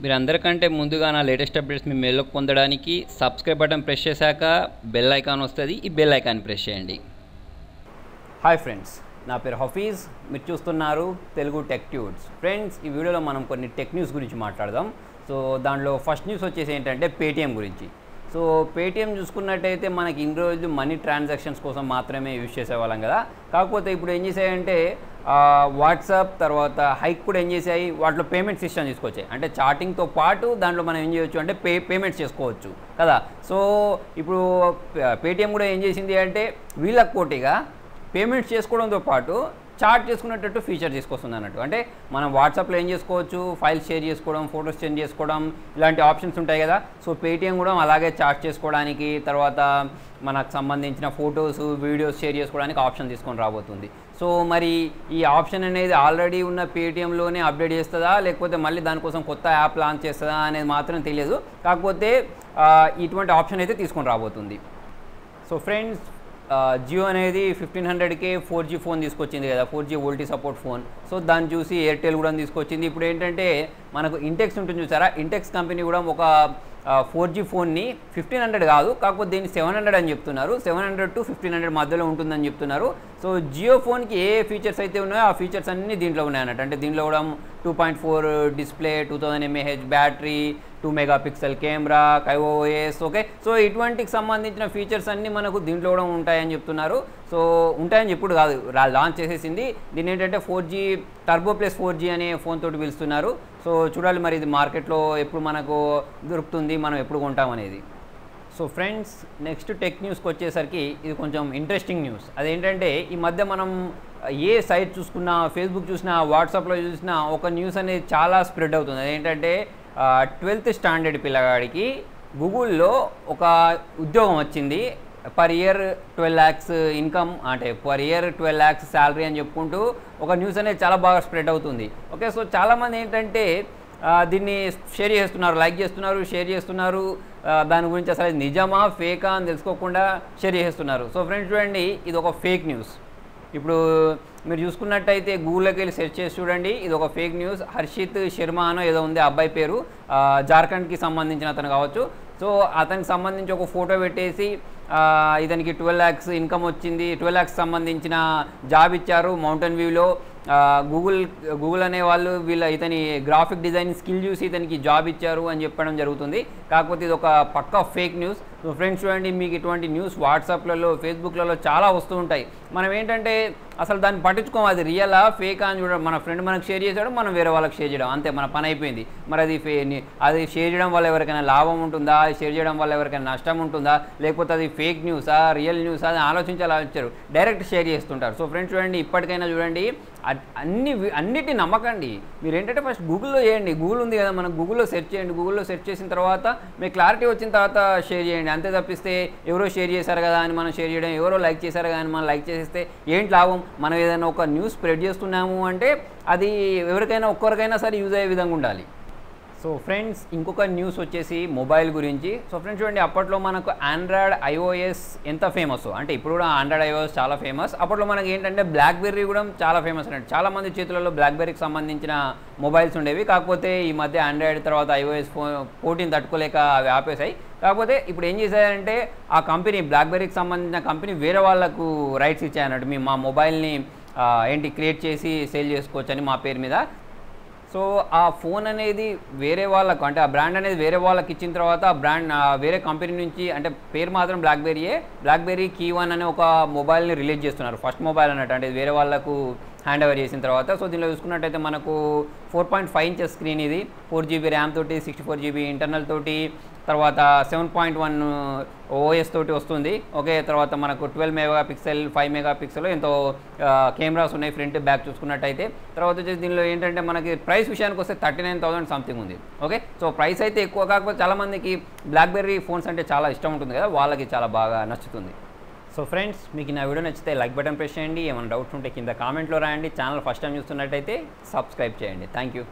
మీరందరికంటే ముందుగా నా latest updates మీ మెయిల్లోకి పొందడానికి సబ్స్క్రైబ్ బటన్ ప్రెస్ చేశాక బెల్ ఐకాన్ వస్తుంది. ఈ బెల్ ఐకాన్ ప్రెస్ చేయండి. హాయ్ ఫ్రెండ్స్, నా పేరు హఫీజ్. మీరు చూస్తున్నారు తెలుగు టెక్ ట్యూట్స్. ఫ్రెండ్స్, ఈ వీడియోలో మనం కొన్ని టెక్ న్యూస్ గురించి మాట్లాడదాం. సో దాంట్లో ఫస్ట్ న్యూస్ వచ్చేసి ఏంటంటే పేటీఎం గురించి. సో పేటీఎం చూసుకున్నట్టయితే మనకి ఇన్ని రోజులు మనీ ట్రాన్సాక్షన్స్ కోసం మాత్రమే యూజ్ చేసేవాళ్ళం కదా. కాకపోతే ఇప్పుడు ఏం చేసాయంటే వాట్సాప్ తర్వాత హైక్ కూడా ఏం చేసాయి, వాటిలో పేమెంట్ సిస్టమ్ తీసుకొచ్చాయి. అంటే చాటింగ్తో పాటు దాంట్లో మనం ఏం చేయొచ్చు అంటే పేమెంట్స్ చేసుకోవచ్చు కదా. సో ఇప్పుడు పేటీఎం కూడా ఏం చేసింది అంటే వీళ్ళకి పోటీగా పేమెంట్స్ చేసుకోవడంతో పాటు చాట్ చేసుకునేటట్టు ఫీచర్ తీసుకొస్తుంది అన్నట్టు. అంటే మనం వాట్సాప్లో ఏం చేసుకోవచ్చు, ఫైల్స్ షేర్ చేసుకోవడం, ఫొటోస్ షేర్ చేసుకోవడం, ఇలాంటి ఆప్షన్స్ ఉంటాయి కదా. సో పేటీఎం కూడా అలాగే చాట్ చేసుకోవడానికి, తర్వాత మనకు సంబంధించిన ఫొటోస్ వీడియోస్ షేర్ చేసుకోవడానికి ఆప్షన్ తీసుకొని రాబోతుంది. సో మరి ఈ ఆప్షన్ అనేది ఆల్రెడీ ఉన్న పేటీఎంలోనే అప్డేట్ చేస్తుందా, లేకపోతే మళ్ళీ దానికోసం కొత్త యాప్ లాంచ్ చేస్తుందా అనేది మాత్రం తెలియదు. కాకపోతే ఇటువంటి ఆప్షన్ అయితే తీసుకొని రాబోతుంది. సో ఫ్రెండ్స్, జియో అనేది 1500కే 4G ఫోన్ తీసుకొచ్చింది కదా, 4G VoLTE support phone. So దాన్ని చూసి ఎయిర్టెల్ కూడా తీసుకొచ్చింది. ఇప్పుడు ఏంటంటే మనకు ఇంటెక్స్ ఉంటుంది చూసారా, ఇంటెక్స్ కంపెనీ కూడా ఒక 4G ఫోన్ని 1500 కాదు, కాకపోతే దీన్ని 700 అని చెప్తున్నారు. 700 to 1500 మధ్యలో ఉంటుందని చెప్తున్నారు. సో జియో ఫోన్కి ఏ ఫీచర్స్ అయితే ఉన్నాయో ఆ ఫీచర్స్ అన్నీ దీంట్లో ఉన్నాయన్నట్టు. అంటే దీంట్లో కూడా 2.4 display, 2000 mAh battery, 2 megapixel camera, KaiOS. Okay, so ఇటువంటికి సంబంధించిన ఫీచర్స్ అన్నీ మనకు దీంట్లో కూడా ఉంటాయని చెప్తున్నారు. సో ఉంటాయని చెప్పుడు కాదు, లాంచ్ చేసేసింది. దీన్ని ఏంటంటే 4G టర్బో ప్లస్ 4G అనే ఫోన్ తోటి పిలుస్తున్నారు. సో చూడాలి మరి ఇది మార్కెట్లో ఎప్పుడు మనకు దొరుకుతుంది, మనం ఎప్పుడు కొంటామనేది. సో ఫ్రెండ్స్, నెక్స్ట్ టెక్ న్యూస్కి వచ్చేసరికి ఇది కొంచెం ఇంట్రెస్టింగ్ న్యూస్. అదేంటంటే ఈ మధ్య మనం ఏ సైట్ చూసుకున్నా, ఫేస్బుక్ చూసినా, వాట్సాప్లో చూసినా ఒక న్యూస్ అనేది చాలా స్ప్రెడ్ అవుతుంది. అదేంటంటే 12th స్టాండర్డ్ పిల్లగాడికి గూగుల్లో ఒక ఉద్యోగం వచ్చింది. పర్ ఇయర్ 12 lakhs ఇన్కమ్, అంటే పర్ ఇయర్ 12 lakhs శాలరీ అని చెప్పుకుంటూ ఒక న్యూస్ అనేది చాలా బాగా స్ప్రెడ్ అవుతుంది. ఓకే, సో చాలామంది ఏంటంటే దీన్ని షేర్ చేస్తున్నారు, లైక్ చేస్తున్నారు, షేర్ చేస్తున్నారు. దాని గురించి అసలు నిజమా ఫేకా అని తెలుసుకోకుండా షేర్ చేస్తున్నారు. సో ఫ్రెండ్స్ చూడండి, ఇది ఒక ఫేక్ న్యూస్. ఇప్పుడు మీరు చూసుకున్నట్టయితే గూగుల్లోకి వెళ్ళి సెర్చ్ చేసి చూడండి, ఇది ఒక ఫేక్ న్యూస్. హర్షిత్ శర్మ అనో ఏదో ఉంది అబ్బాయి పేరు, జార్ఖండ్కి సంబంధించిన అతను కావచ్చు. సో అతనికి సంబంధించి ఒక ఫోటో పెట్టేసి ఇతనికి 12 lakhs ఇన్కమ్ వచ్చింది, 12 lakhs సంబంధించిన జాబ్ ఇచ్చారు మౌంటైన్ వ్యూలో. గూగుల్ అనే వాళ్ళు ఇతని గ్రాఫిక్ డిజైన్ స్కిల్ చూసి ఇతనికి జాబ్ ఇచ్చారు అని చెప్పడం జరుగుతుంది. కాకపోతే ఇది ఒక పక్కా ఫేక్ న్యూస్. సో ఫ్రెండ్స్ చూడండి, మీకు ఇటువంటి న్యూస్ వాట్సాప్లలో, ఫేస్బుక్లలో చాలా వస్తూ ఉంటాయి. మనం ఏంటంటే అసలు దాన్ని పట్టించుకోం, అది రియలా ఫేకా అని చూడడం. మన ఫ్రెండ్ మనకు షేర్ చేశాడు, మనం వేరే వాళ్ళకి షేర్ చేయడం, అంతే, మన పని అయిపోయింది. మరి అది షేర్ చేయడం వల్ల ఎవరికైనా లాభం ఉంటుందా, షేర్ చేయడం వల్ల ఎవరికైనా నష్టం ఉంటుందా, లేకపోతే అది ఫేక్ న్యూసా, రియల్ న్యూసా అని ఆలోచించారు, డైరెక్ట్ షేర్ చేస్తుంటారు. సో ఫ్రెండ్స్ చూడండి, ఇప్పటికైనా చూడండి, అన్నిటిని నమ్మకండి. మీరు ఏంటంటే ఫస్ట్ గూగుల్లో చేయండి, గూగుల్ ఉంది కదా, మనం గూగుల్లో సెర్చ్ చేయండి. గూగుల్లో సెర్చ్ చేసిన తర్వాత మీకు క్లారిటీ వచ్చిన తర్వాత షేర్ చేయండి. అంతే తప్పిస్తే ఎవరో షేర్ చేశారు కదా అని మనం షేర్ చేయడం, ఎవరో లైక్ చేశారు కదా అని మనం లైక్ చేసేస్తే ఏంటి లాభం? మనం ఏదైనా ఒక న్యూస్ స్ప్రెడ్ చేస్తున్నాము అంటే అది ఎవరికైనా ఒక్కరికైనా సరే యూజ్ అయ్యే విధంగా ఉండాలి. సో ఫ్రెండ్స్, ఇంకొక న్యూస్ వచ్చేసి మొబైల్ గురించి. సో ఫ్రెండ్స్ చూడండి, అప్పట్లో మనకు ఆండ్రాయిడ్ ఐఓఎస్ ఎంత ఫేమస్, అంటే ఇప్పుడు కూడా ఆండ్రాయిడ్ ఐఓఎస్ చాలా ఫేమస్. అప్పట్లో మనకి ఏంటంటే బ్లాక్బెర్రీ కూడా చాలా ఫేమస్ అన్నట్టు. చాలామంది చేతులలో బ్లాక్బెర్రీకి సంబంధించిన మొబైల్స్ ఉండేవి. కాకపోతే ఈ మధ్య ఆండ్రాయిడ్ తర్వాత ఐఓఎస్ పోటీని తట్టుకోలేక అవి ఆపేశాయి. కాకపోతే ఇప్పుడు ఏం చేశారంటే ఆ కంపెనీ, బ్లాక్బెర్రీకి సంబంధించిన కంపెనీ వేరే వాళ్ళకు రైట్స్ ఇచ్చాయన్నట్టు. మేము మా మొబైల్ని క్రియేట్ చేసి సేల్ చేసుకోవచ్చు అని మా పేరు మీద. సో ఆ ఫోన్ అనేది వేరే వాళ్ళకు, అంటే ఆ బ్రాండ్ అనేది వేరే వాళ్ళకి ఇచ్చిన తర్వాత ఆ బ్రాండ్ వేరే కంపెనీ నుంచి, అంటే పేరు మాత్రం బ్లాక్బెర్రీ కీ 1 అనే ఒక మొబైల్ని రిలీజ్ చేస్తున్నారు. ఫస్ట్ మొబైల్ అన్నట్టు, అంటే వేరే వాళ్ళకు హ్యాండ్ ఓవర్ చేసిన తర్వాత. సో దీనిలో చూసుకున్నట్టయితే మనకు 4.5 inches స్క్రీన్, ఇది 4GB ర్యామ్ తోటి, 64GB ఇంటర్నల్ తోటి, తర్వాత 7.1 OS తోటి వస్తుంది. ఓకే, తర్వాత మనకు 12 మెగాపిక్సెల్, 5 మెగాపిక్సెల్ ఎంతో కెమెరాస్ ఉన్నాయి ఫ్రంట్ బ్యాక్ చూసుకున్నట్టయితే. తర్వాత వచ్చేసి దీనిలో ఏంటంటే మనకి ప్రైస్ విషయానికి వస్తే 39,000 సంథింగ్ ఉంది. ఓకే, సో ప్రైస్ అయితే ఎక్కువ, కాకపోతే చాలామందికి బ్లాక్బెర్రీ ఫోన్స్ అంటే చాలా ఇష్టం ఉంటుంది కదా, వాళ్ళకి చాలా బాగా నచ్చుతుంది. సో ఫ్రెండ్స్, మీకు నా వీడియో నచ్చితే లైక్ బటన్ ప్రెస్ చేయండి. ఏమైనా డౌట్స్ ఉంటే కింద కామెంట్లో రాయండి. ఛానల్ ఫస్ట్ టైం చూస్తున్నట్టయితే సబ్స్క్రైబ్ చేయండి. Thank you.